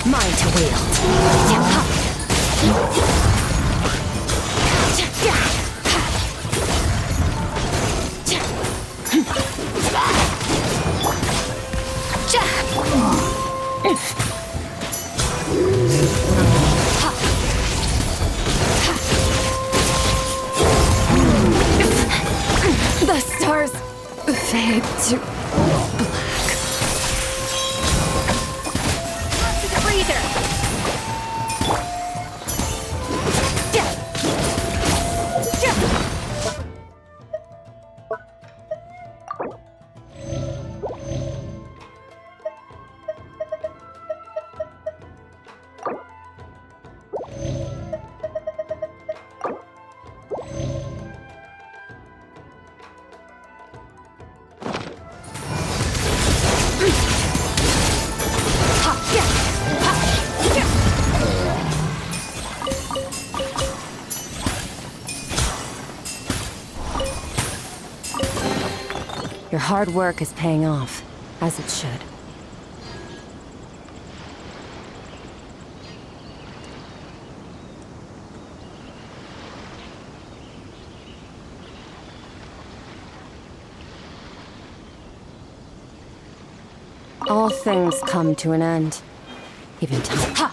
Mine to wield. The stars fade to black. Up to the freezer. Your hard work is paying off, as it should. All things come to an end. Even time. Ha!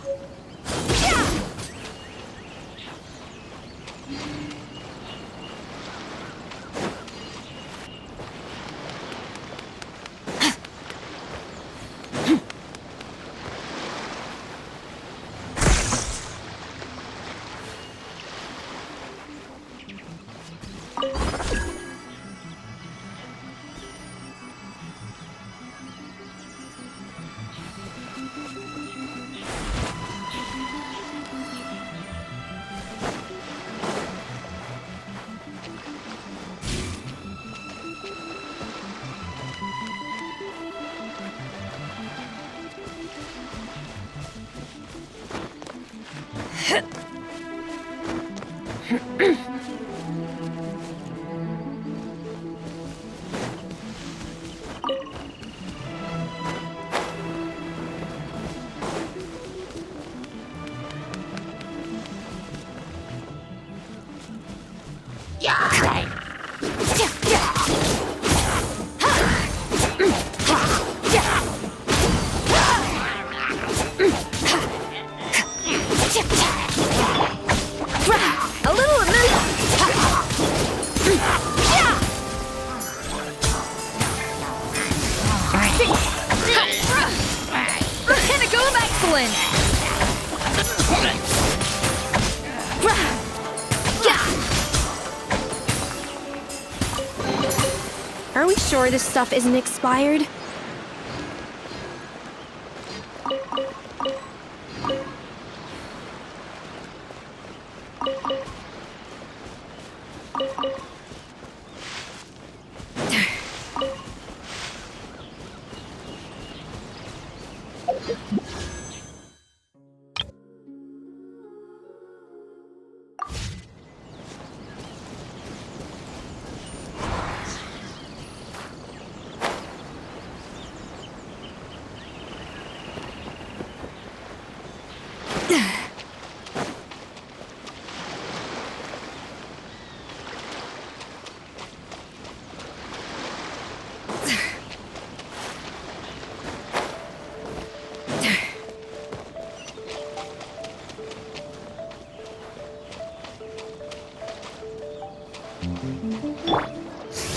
Are we sure this stuff isn't expired?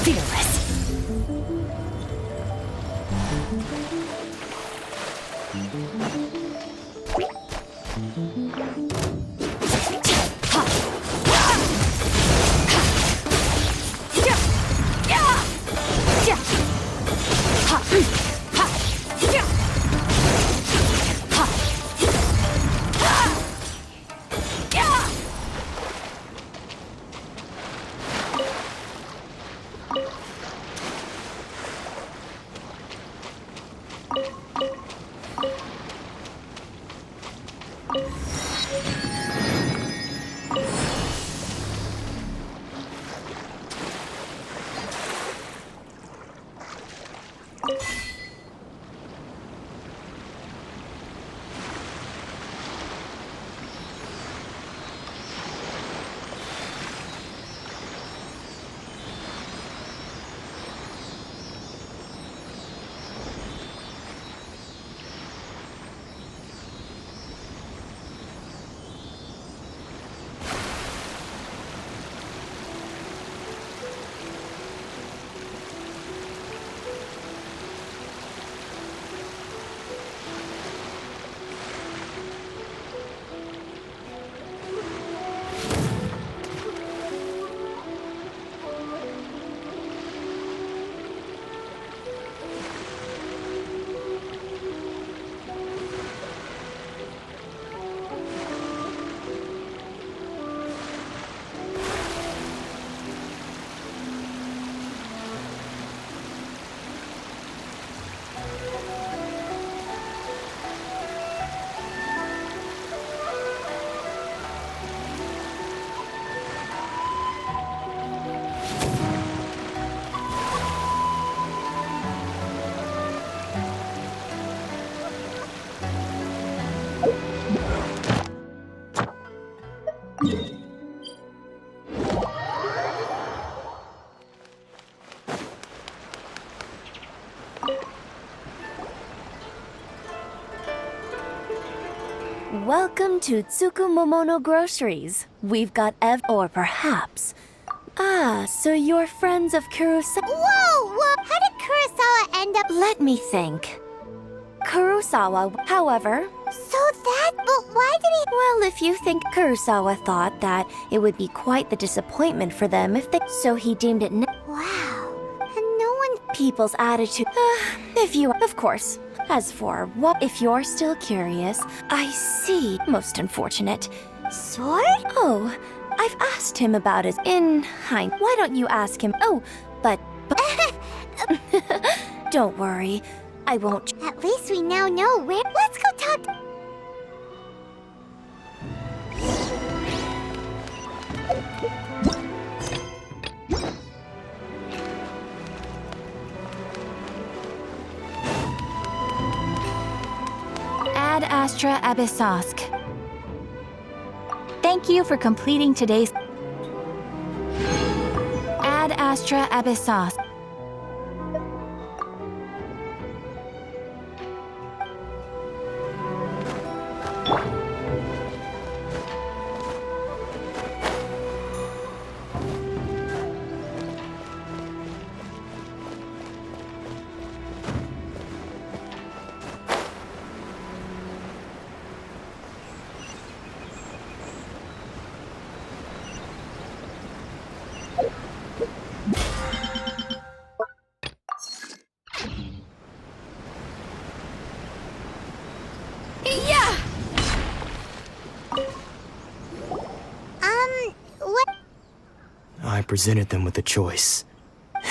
Fearless. Welcome to Tsukumomono Groceries. We've got or perhaps. Ah, so you're friends of Kurosawa. Whoa! How did Kurosawa end up? Let me think. Kurosawa, however. But why did he? Well, if you think Kurosawa thought that it would be quite the disappointment for them if they. So he deemed it. Wow. And no one. People's attitude. If you. Of course. As for what. If you're still curious, I see. Most unfortunate. Sword? Oh, I've asked him about it in hind. Why don't you ask him? Oh, but don't worry. I won't. At least we now know where. Let's go talk. Ad Astra Abyssosk. Thank you for completing today's Ad Astra Abyssosk. What? I presented them with a choice.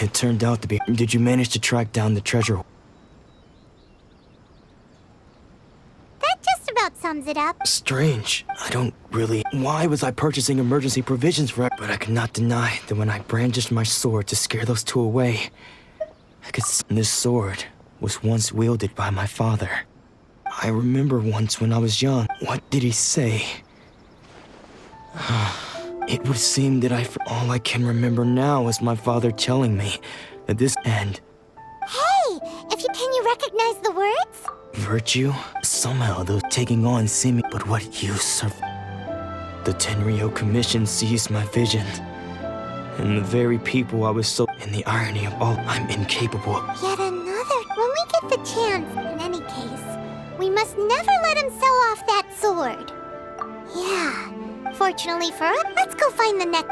It turned out to be... Did you manage to track down the treasure? That just about sums it up. Strange. I don't really... Why was I purchasing emergency provisions for it? But I could not deny that when I brandished my sword to scare those two away, I could see this sword was once wielded by my father. I remember once when I was young. What did he say? It would seem that all I can remember now is my father telling me that this end... Hey! Can you recognize the words? Virtue? Somehow those taking on seeming... But what use of... The Tenryo Commission seized my vision. And the very people I was so... In the irony of all, I'm incapable of... Yet another. When we get the chance, in any case, we must never let him sell off that sword. Yeah. Fortunately for us, let's go find the next.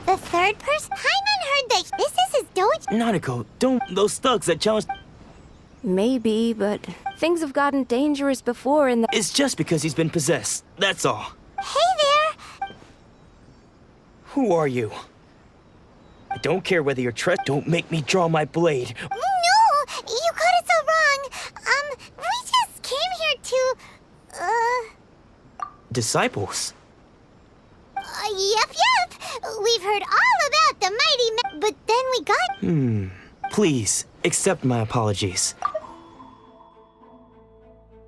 The third person? Hyman heard that this is his dojo. Nanako, don't... Those thugs that challenged... Maybe, but things have gotten dangerous before in the... It's just because he's been possessed. That's all. Hey there! Who are you? I don't care whether you're Don't make me draw my blade. No! You got it so wrong. We just came here to... Disciples? Yep. We've heard all about the mighty but then we got... Please, accept my apologies.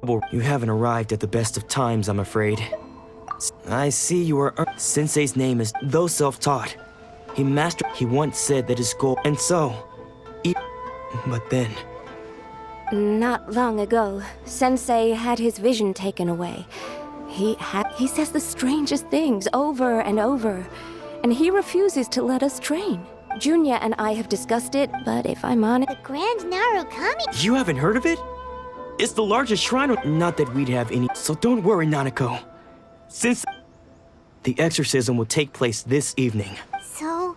You haven't arrived at the best of times, I'm afraid. I see you are. Sensei's name is, though self-taught. He once said that his goal, and so. But then. Not long ago, Sensei had his vision taken away. He says the strangest things over and over, and he refuses to let us train. Junya and I have discussed it, but if I'm honest... The Grand Narukami? You haven't heard of it? It's the largest shrine. Not that we'd have any. So don't worry, Nanako. Since the exorcism will take place this evening. So...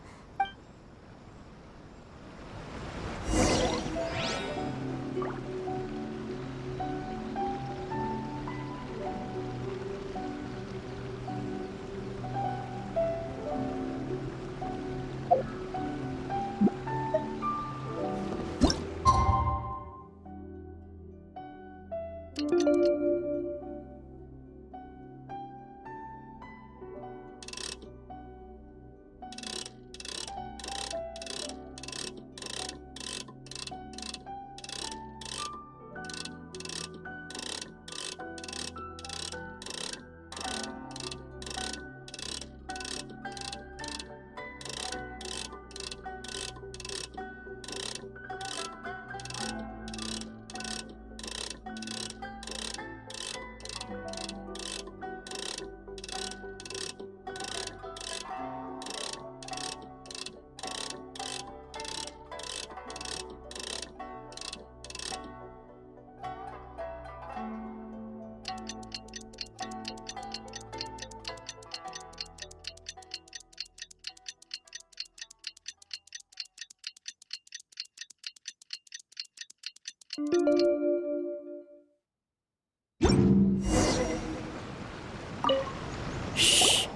Shh.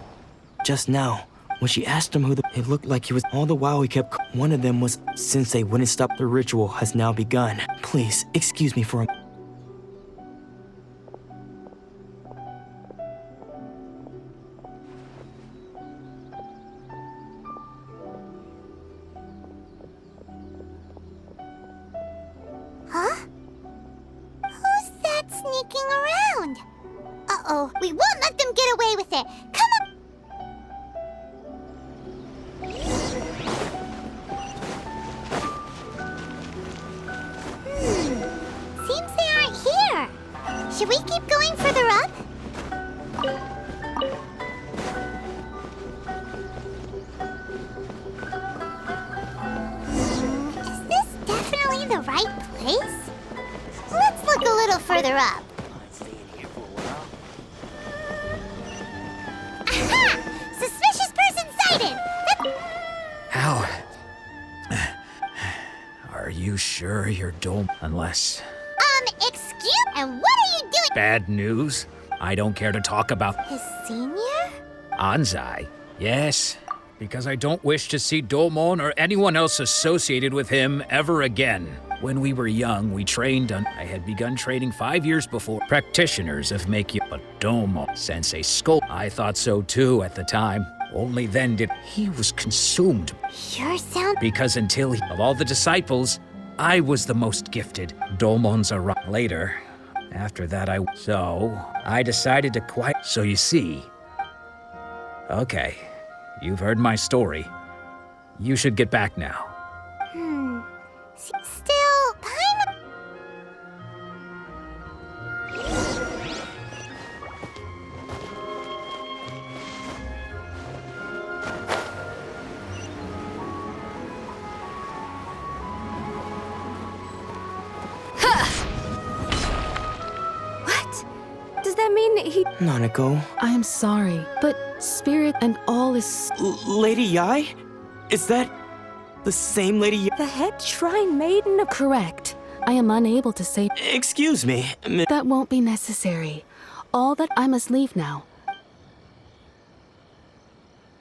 Just now, when she asked him it looked like he was. All the while he kept. One of them was. Sensei wouldn't stop. The ritual has now begun. Please, excuse me for a. Huh? Who's that sneaking around? Uh-oh, we won't let them get away with it. Come on! Seems they aren't here. Should we keep going further up? Is this definitely the right place? Let's look a little further up. Aha! Suspicious person sighted! How? Are you sure you're Dome? Unless... Excuse? And what are you doing? Bad news? I don't care to talk about His senior? Anzai. Yes, because I don't wish to see Domon or anyone else associated with him ever again. When we were young, we trained on... I had begun training 5 years before. Practitioners of Makyo, but Domon, Sensei Skull. I thought so too at the time. Only then did... He was consumed. Sure sounds... Because until he... Of all the disciples, I was the most gifted. Domon's arrived later. After that, So, I decided to quiet... So you see... Okay, you've heard my story. You should get back now. Still, I'm... What? Does that mean he... Nanako. I am sorry, but spirit and all is... Lady Yai? Is that the same Lady Yai? The head shrine maiden? Correct. I am unable to say... Excuse me. That won't be necessary. All that I must leave now.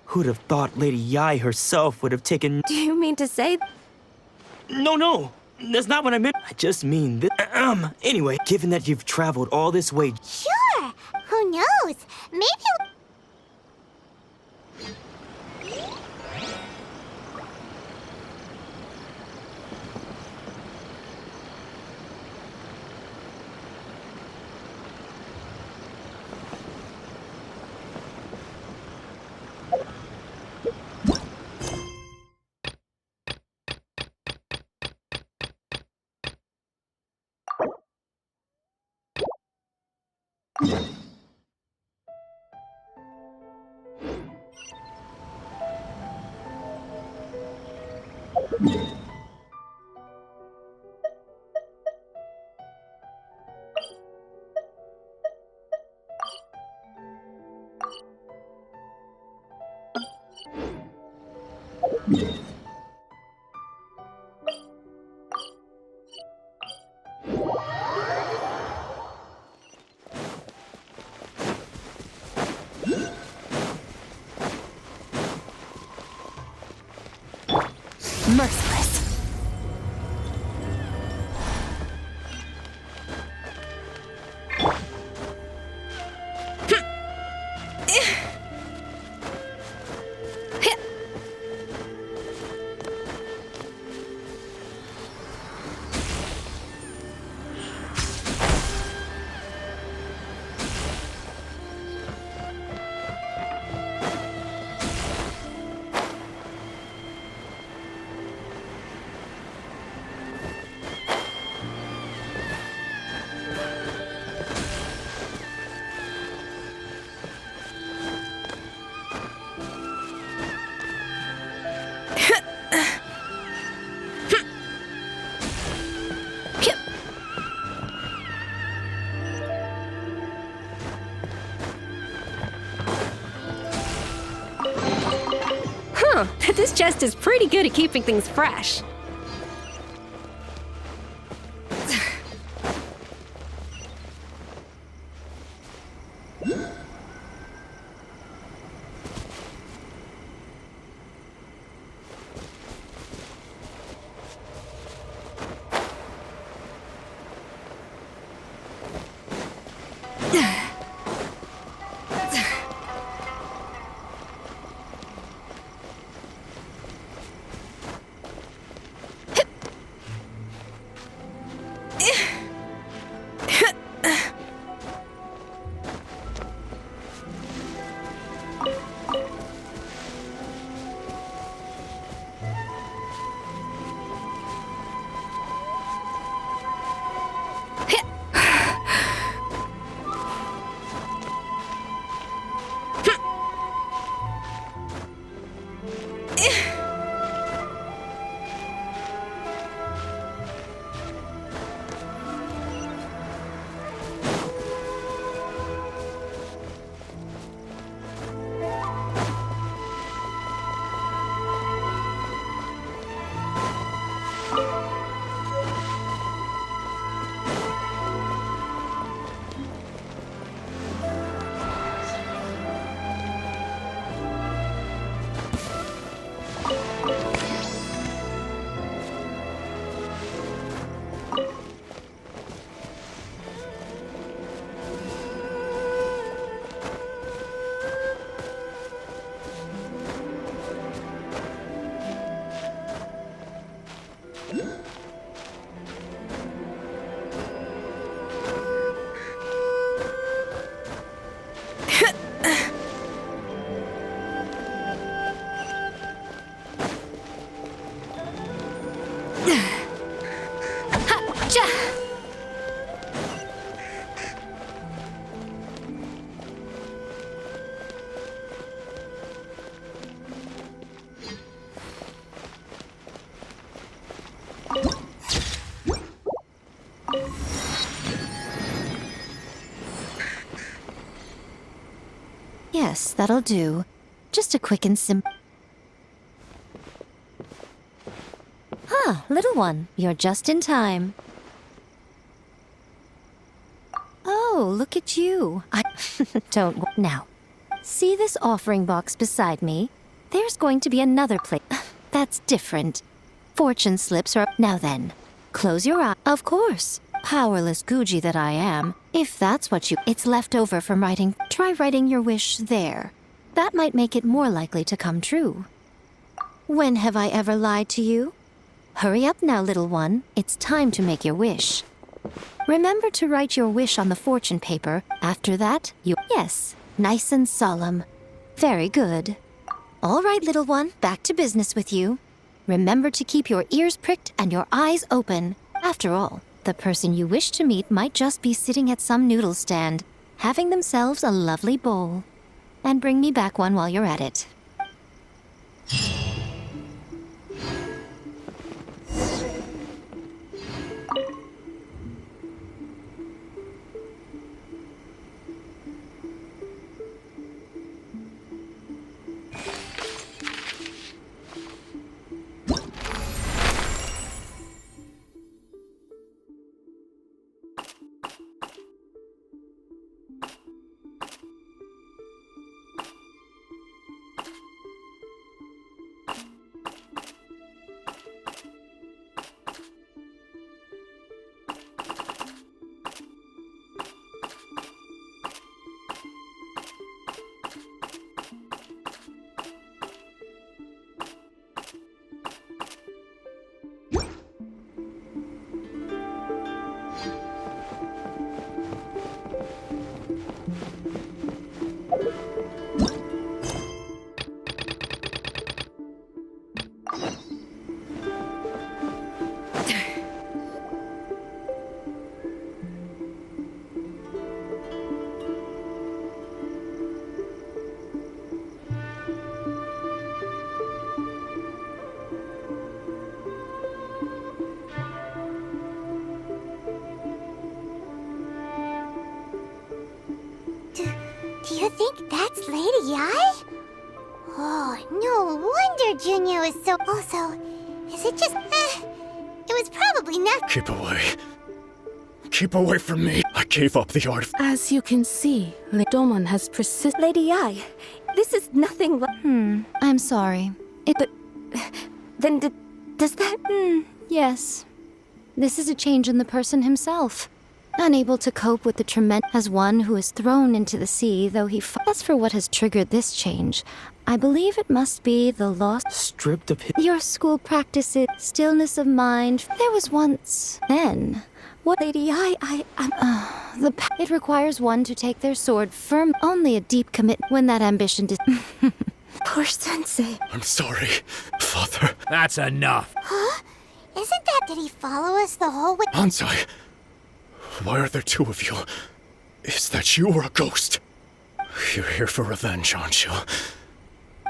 Who'd have thought Lady Yai herself would have taken... Do you mean to say... No. That's not what I meant. I just mean that... Anyway, given that you've traveled all this way... Sure! Who knows? Maybe... Merciless. This chest is pretty good at keeping things fresh. Yes, that'll do. Just a quick and simple. Ah, little one, you're just in time. Oh, look at you. Don't now. See this offering box beside me? There's going to be another plate. That's different. Fortune slips are... Now then, close your eye. Of course. Powerless Guji that I am. If that's what you... It's left over from writing. Try writing your wish there. That might make it more likely to come true. When have I ever lied to you? Hurry up now, little one. It's time to make your wish. Remember to write your wish on the fortune paper. After that, you... Yes, nice and solemn. Very good. All right, little one, back to business with you. Remember to keep your ears pricked and your eyes open. After all, the person you wish to meet might just be sitting at some noodle stand, having themselves a lovely bowl. And bring me back one while you're at it. think that's Lady Ai? Oh, no wonder Junya was so... Also, is it just... it was probably not... Keep away. Keep away from me. I gave up the art of... As you can see, Domon has persisted. Lady Ai, this is nothing like... I'm sorry. Then does that... Yes. This is a change in the person himself. Unable to cope with the tremendous... As one who is thrown into the sea, though he... As for what has triggered this change, I believe it must be the loss... Stripped of his... Your school practices, stillness of mind. There was once... Then... What... Lady Ai, It requires one to take their sword firm. Only a deep commitment when that ambition Poor Sensei. I'm sorry, Father. That's enough. Huh? Isn't that... Did he follow us the whole way? Banzai, why are there two of you? Is that you or a ghost? You're here for revenge, aren't you?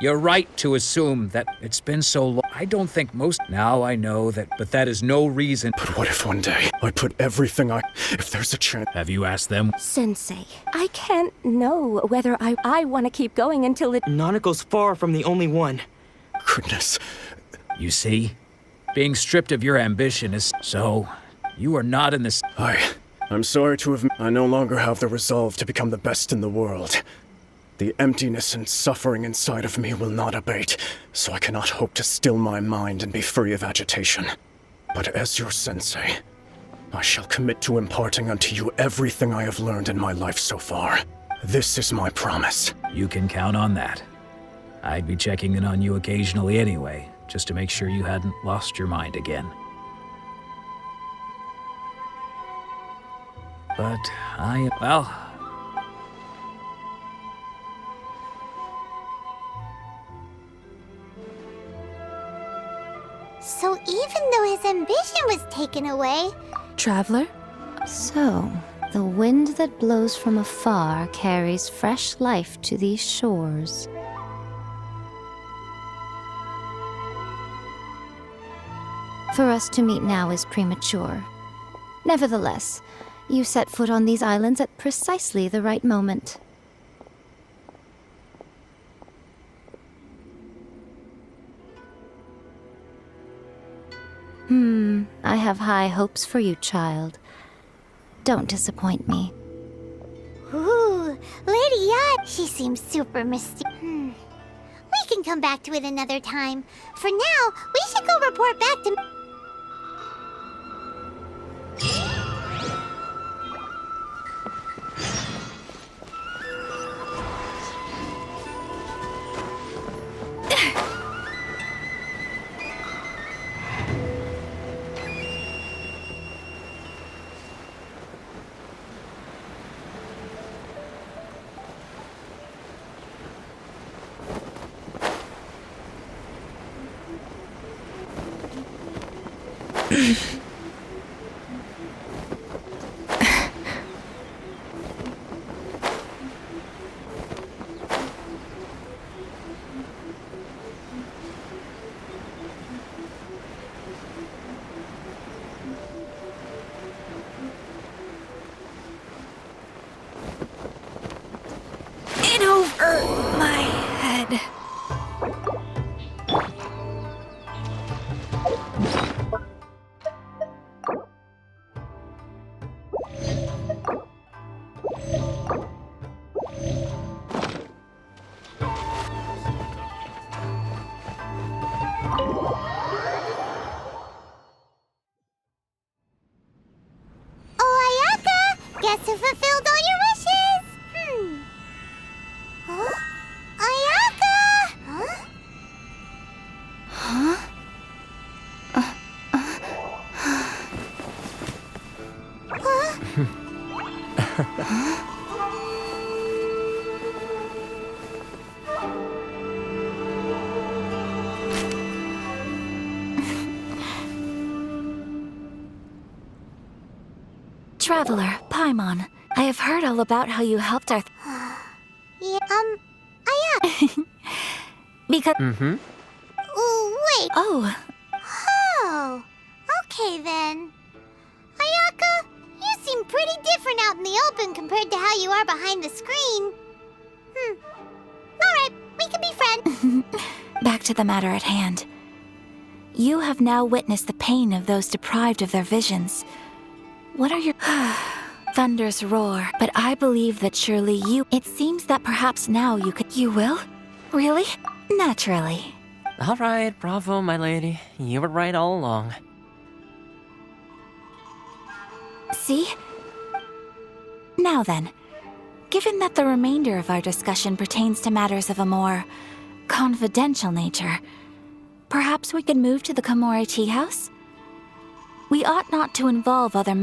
You're right to assume that it's been so long. I don't think most... Now I know that, but that is no reason. But what if one day I put everything if there's a chance... Have you asked them? Sensei, I can't know whether I want to keep going until it... Nanako's far from the only one. Goodness. You see? Being stripped of your ambition is... So, you are not in this... I'm sorry to have... I no longer have the resolve to become the best in the world. The emptiness and suffering inside of me will not abate, so I cannot hope to still my mind and be free of agitation. But as your sensei, I shall commit to imparting unto you everything I have learned in my life so far. This is my promise. You can count on that. I'd be checking in on you occasionally anyway, just to make sure you hadn't lost your mind again. But well... So even though his ambition was taken away... Traveler? So, the wind that blows from afar carries fresh life to these shores. For us to meet now is premature. Nevertheless, you set foot on these islands at precisely the right moment. I have high hopes for you, child. Don't disappoint me. Ooh, Lady Ai, she seems super mysterious. We can come back to it another time. For now, we should go report back to... In over my head. Oh, Ayaka! Guess who fulfilled all your wishes? Huh? Ayaka! Huh? Traveler, Paimon, I have heard all about how you helped our... Yeah, Ayaka. Because... Oh, wait. Oh, Oh, okay then. Ayaka, you seem pretty different out in the open compared to how you are behind the screen. Alright, we can be friends. Back to the matter at hand. You have now witnessed the pain of those deprived of their visions. What are your... Thunders roar, but I believe that surely you... It seems that perhaps now you could... You will? Really? Naturally. All right, bravo, my lady. You were right all along. See? Now then, given that the remainder of our discussion pertains to matters of a more confidential nature, perhaps we could move to the Komori Tea House? We ought not to involve other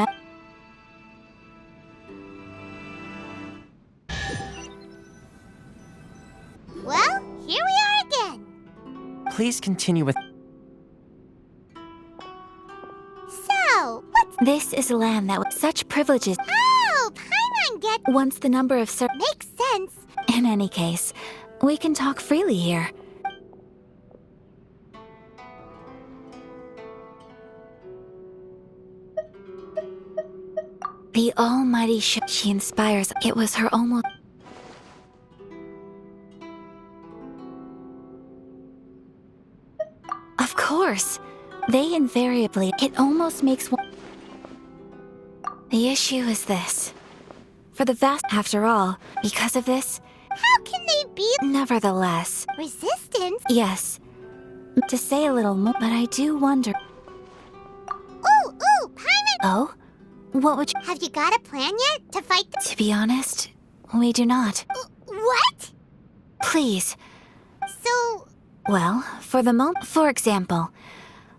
Well, here we are again. Please continue with... So, what's... This is a land that with such privileges... Oh, Paimon get... Once the number of Makes sense. In any case, we can talk freely here. The almighty she inspires. It was her almost... Of course. They invariably... It almost makes one... The issue is this. For the vast... After all, because of this... How can they be... Nevertheless... Resistance? Yes. To say a little more, but I do wonder... Ooh, Paimon! Oh? What would you... Have you got a plan yet to fight the... To be honest, we do not. What? Please. So... Well, for the moment... For example,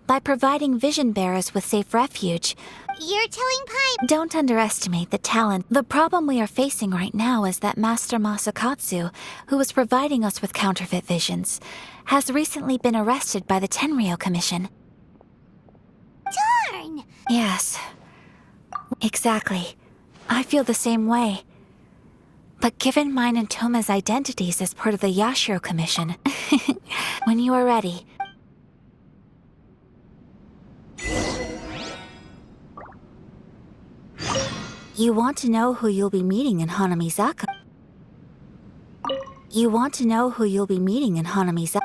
by providing vision bearers with safe refuge... You're telling Paimon... Don't underestimate the talent. The problem we are facing right now is that Master Masakatsu, who is providing us with counterfeit visions, has recently been arrested by the Tenryou Commission. Darn! Yes. Exactly. I feel the same way. But given mine and Toma's identities as part of the Yashiro Commission, when you are ready... You want to know who you'll be meeting in Hanamizaka? You want to know who you'll be meeting in Hanamizaka?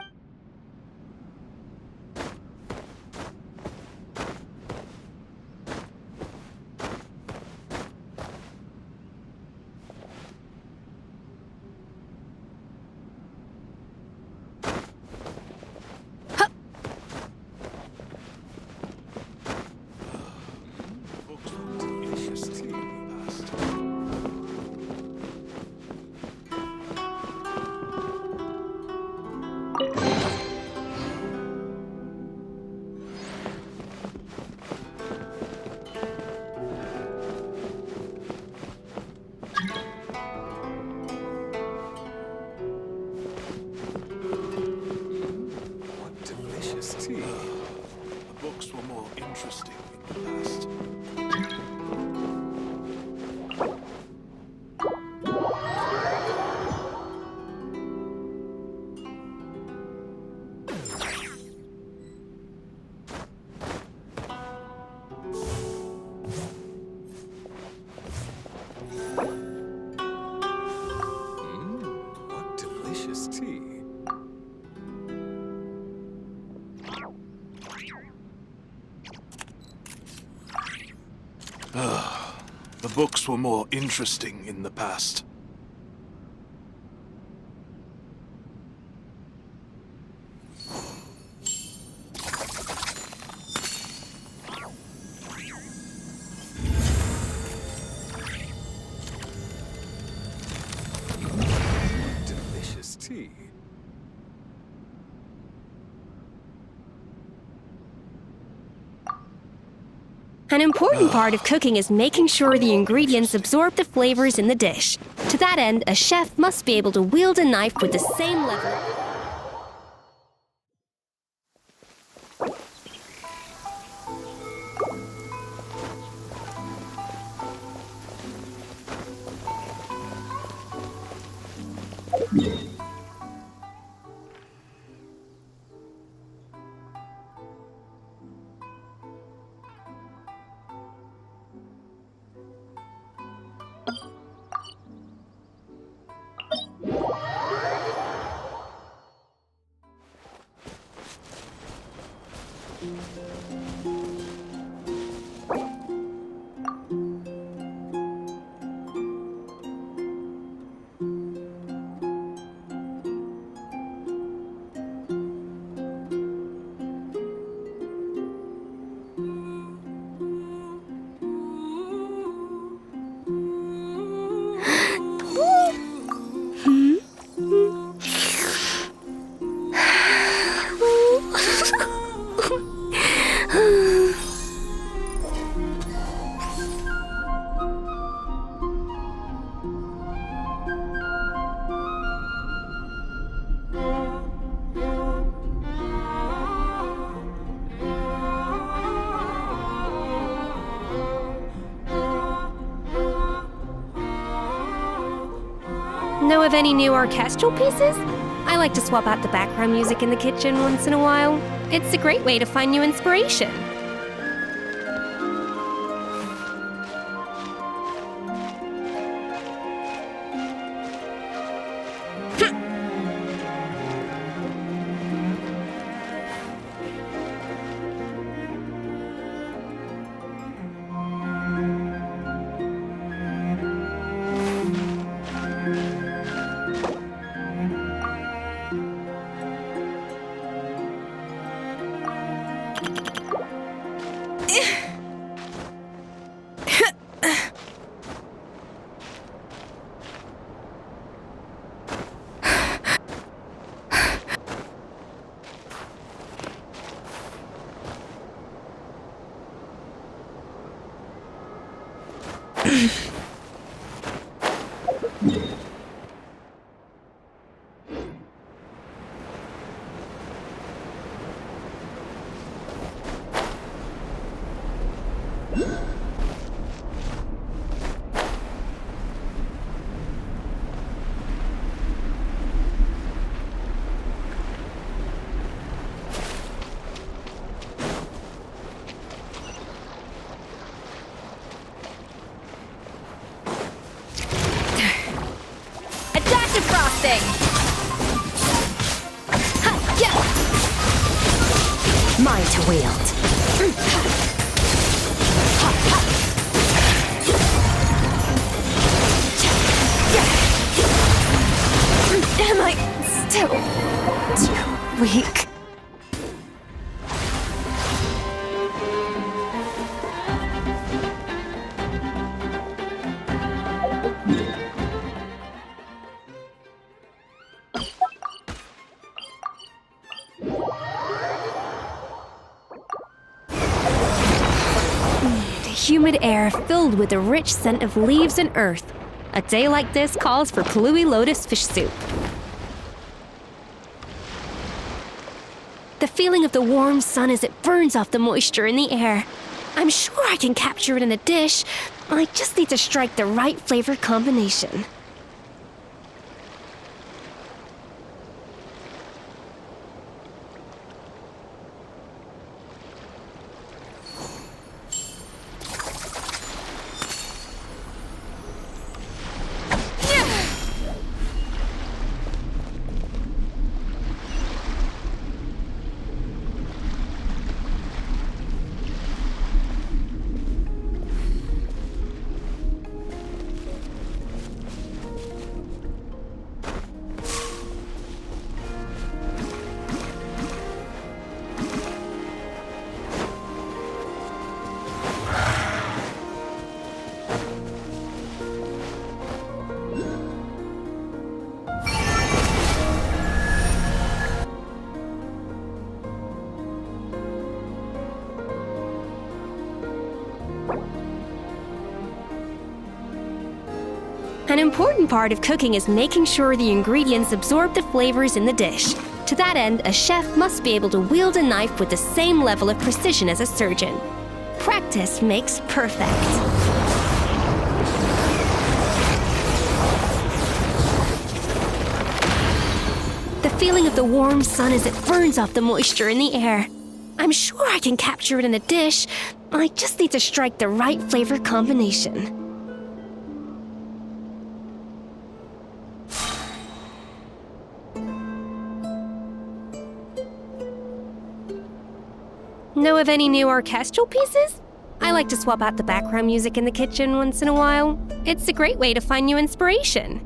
The books were more interesting in the past. Delicious tea. An important part of cooking is making sure the ingredients absorb the flavors in the dish. To that end, a chef must be able to wield a knife with the same level. Know of any new orchestral pieces? I like to swap out the background music in the kitchen once in a while. It's a great way to find new inspiration. Frosting! Mine to wield. Am I still too weak? Humid air filled with the rich scent of leaves and earth. A day like this calls for Plui lotus fish soup. The feeling of the warm sun as it burns off the moisture in the air. I'm sure I can capture it in a dish. I just need to strike the right flavor combination. An important part of cooking is making sure the ingredients absorb the flavors in the dish. To that end, a chef must be able to wield a knife with the same level of precision as a surgeon. Practice makes perfect. The feeling of the warm sun as it burns off the moisture in the air. I'm sure I can capture it in a dish. I just need to strike the right flavor combination. Know of any new orchestral pieces? I like to swap out the background music in the kitchen once in a while. It's a great way to find new inspiration.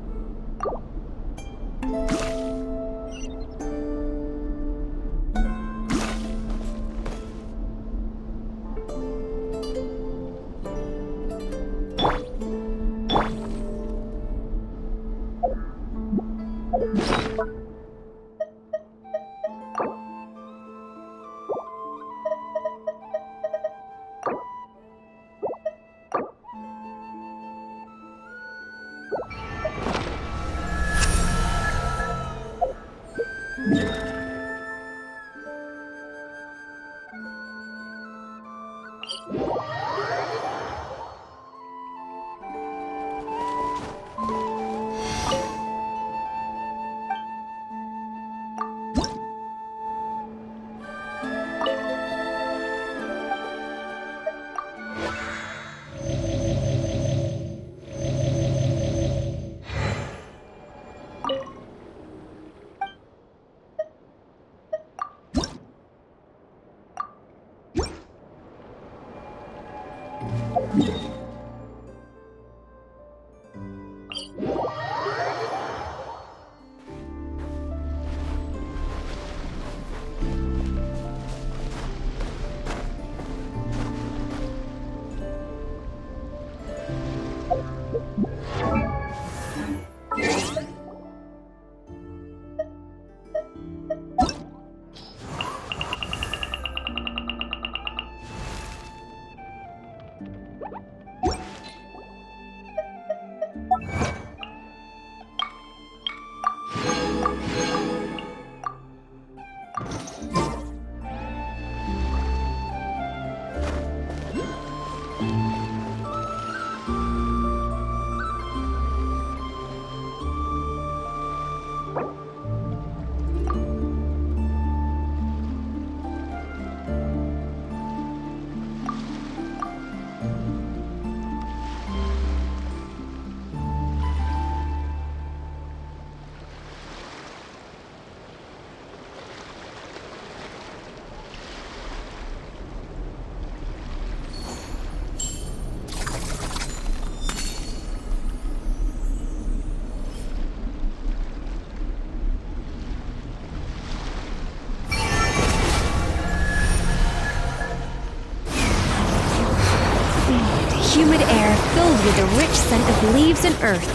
Humid air filled with the rich scent of leaves and earth.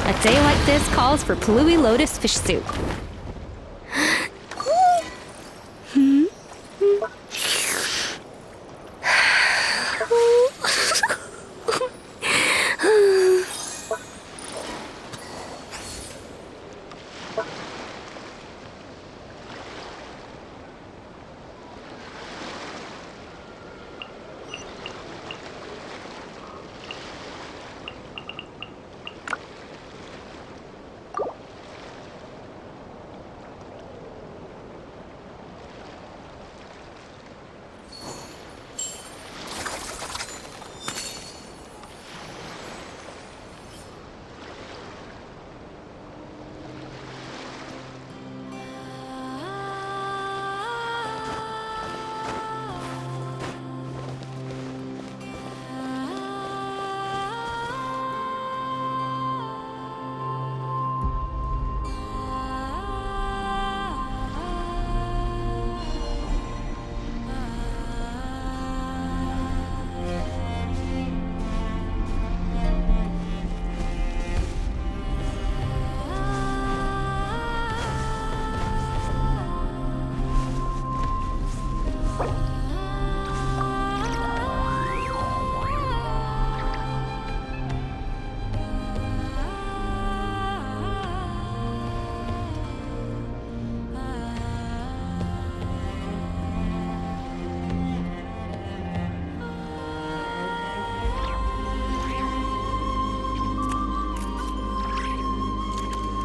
A day like this calls for Plui lotus fish soup.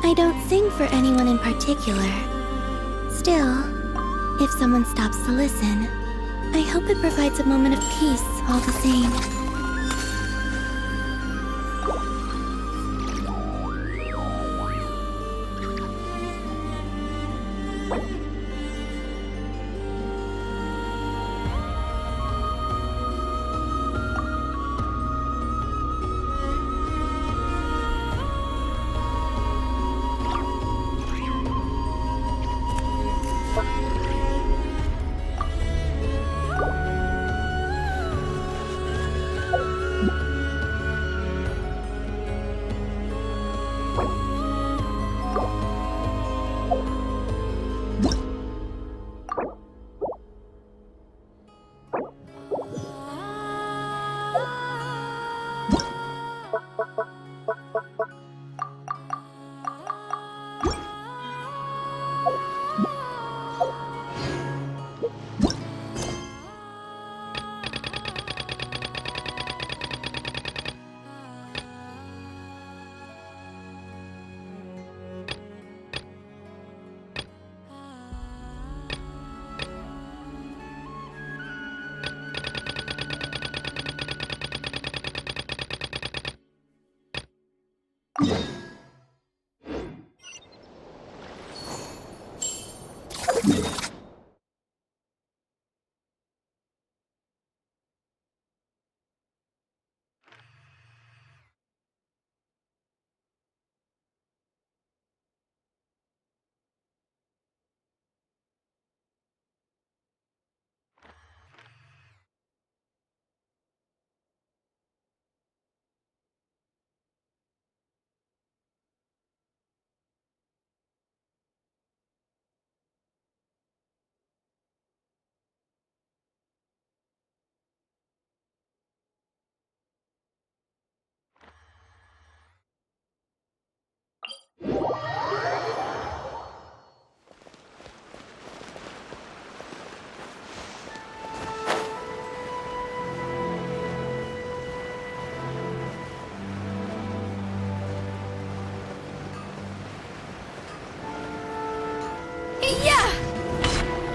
I don't sing for anyone in particular. Still, if someone stops to listen, I hope it provides a moment of peace all the same.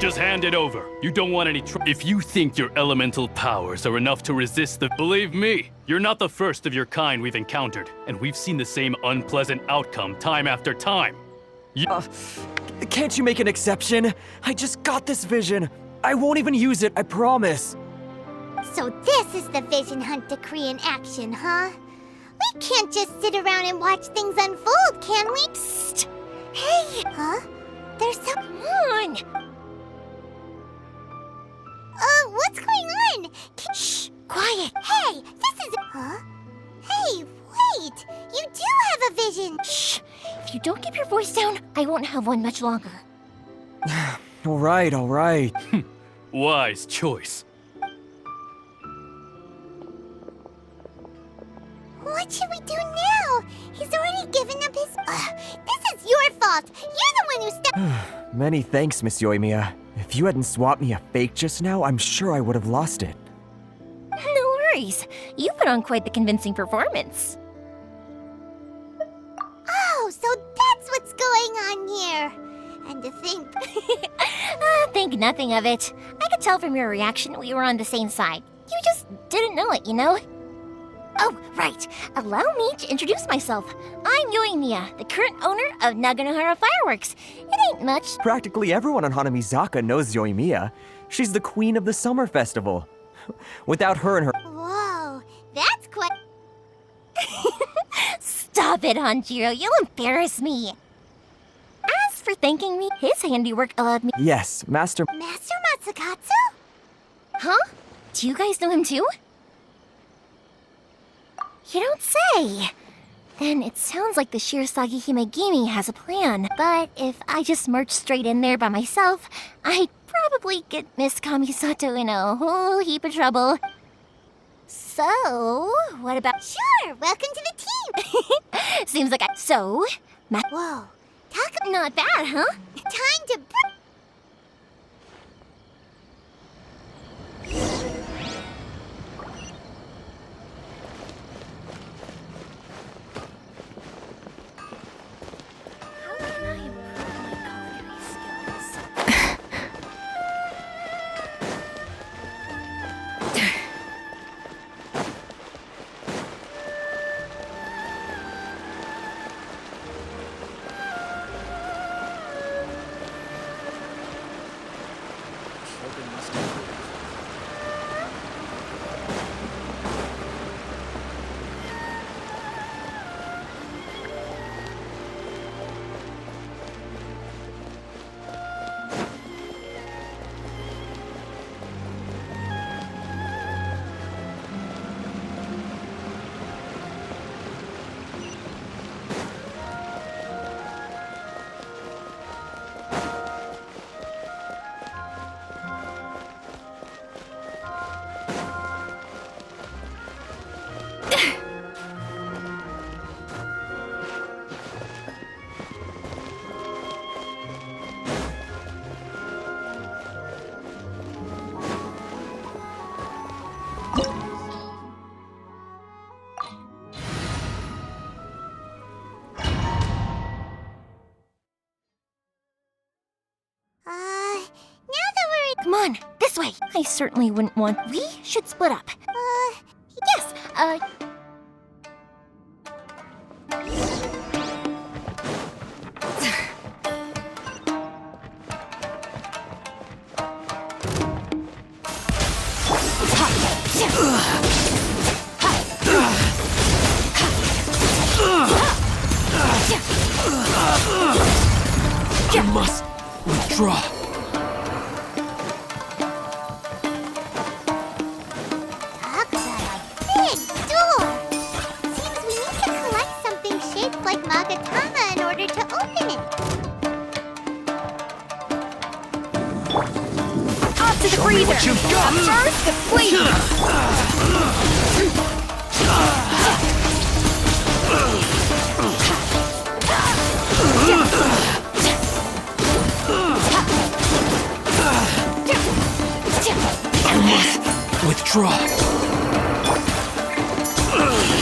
Just hand it over. You don't want any If you think your elemental powers are enough to resist the... Believe me, you're not the first of your kind we've encountered, and we've seen the same unpleasant outcome time after time. Can't you make an exception? I just got this vision. I won't even use it, I promise. So this is the vision hunt decree in action, huh? We can't just sit around and watch things unfold, can we? Psst! Hey! Huh? There's some... Come on! What's going on? Shh! Quiet! Hey! This is... Huh? Hey, wait! You do have a vision! Shh! If you don't keep your voice down, I won't have one much longer. All right. Wise choice. What should we do now? He's already given up his... this is your fault! You're the one who stepped... Many thanks, Miss Yoimiya. If you hadn't swapped me a fake just now, I'm sure I would have lost it. No worries. You put on quite the convincing performance. Oh, so that's what's going on here. And to think... Think nothing of it. I could tell from your reaction we were on the same side. You just didn't know it, you know? Oh, right. Allow me to introduce myself. I'm Yoimiya, the current owner of Naganohara Fireworks. It ain't much. Practically everyone on Hanamizaka knows Yoimiya. She's the queen of the summer festival. Without her and her... Whoa, that's quite... Stop it, Hanjiro. You'll embarrass me. As for thanking me, his handiwork allowed me... Yes, Master Matsukatsu? Huh? Do you guys know him too? You don't say! Then it sounds like the Shirasagi Himegimi has a plan. But if I just march straight in there by myself, I'd probably get Miss Kamisato in a whole heap of trouble. So, what about... Sure, welcome to the team! Seems like I... So, Whoa, talk... Not bad, huh? Time to... Now that we're... Come on, this way. I certainly wouldn't want. We should split up. Yes, I must withdraw. Talk about a big door! Seems we need to collect something shaped like Magatama in order to open it. off to the Show me freezer. what you've got. First, the flavor. I must withdraw.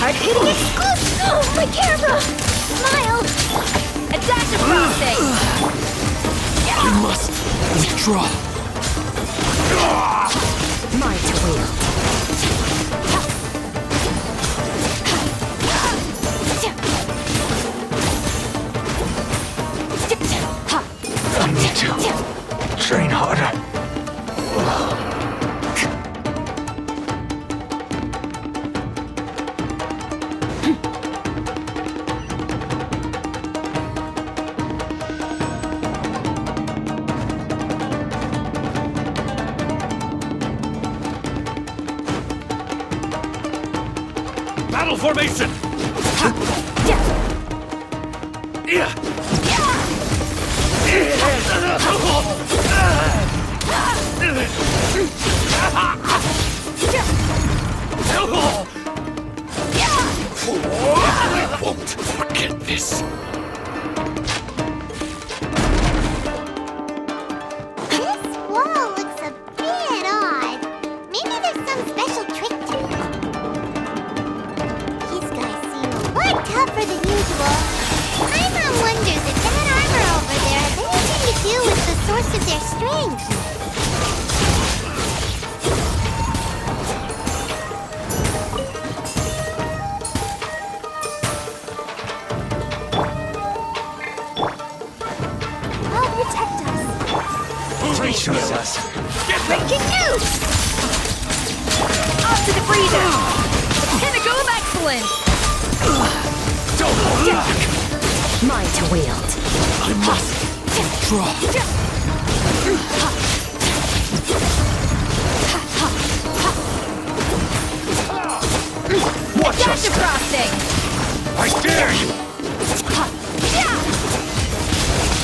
Hard-hitting exclusive. Oh, my camera. Smile. A dash of frosting. I must withdraw. Mine to wield. I need to train harder. Battle formation! I won't forget this. This wall looks a bit odd. Maybe there's some special trick to it. These guys seem a lot tougher than usual. Paimon wonders if that armor over there has anything to do with the source of their strength. God protect us. Brace yourselves. Breaking news! Off to the freezer! The pinnacle of excellence! Don't hold back. Mine to wield. I must withdraw. Watch Dash us. of frosting! I dare you.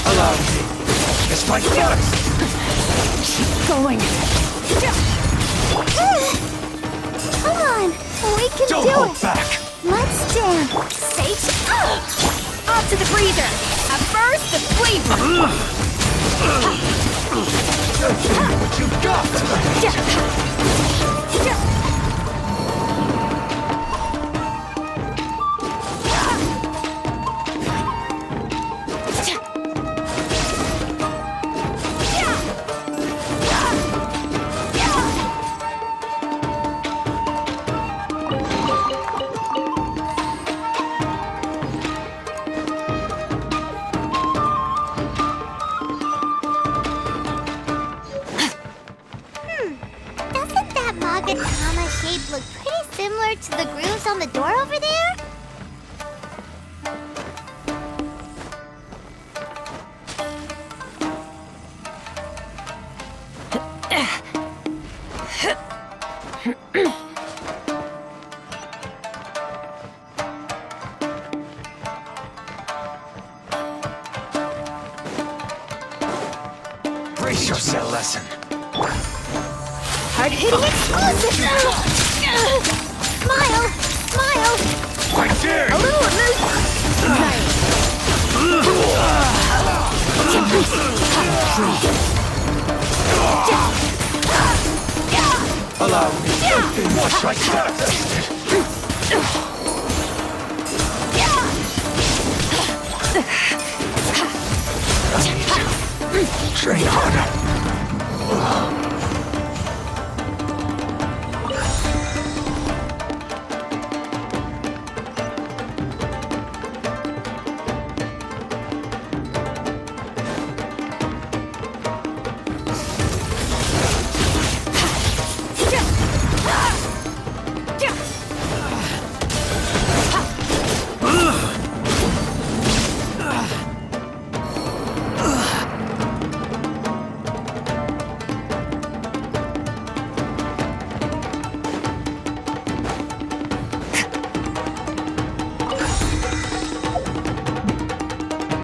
Allow me. It's my first. Keep going. Come on, we can Don't do hold it. back. Let's dance. Sage. Off to the freezer. At first, the flavor. Show me what you've got. Doesn't that Magatama shape look pretty similar to the grooves on the door over there? Brace yourself, lesson. Hard-hitting exclusive. Smile. Smile. I dare A you. little allow me to finish my task. Train harder.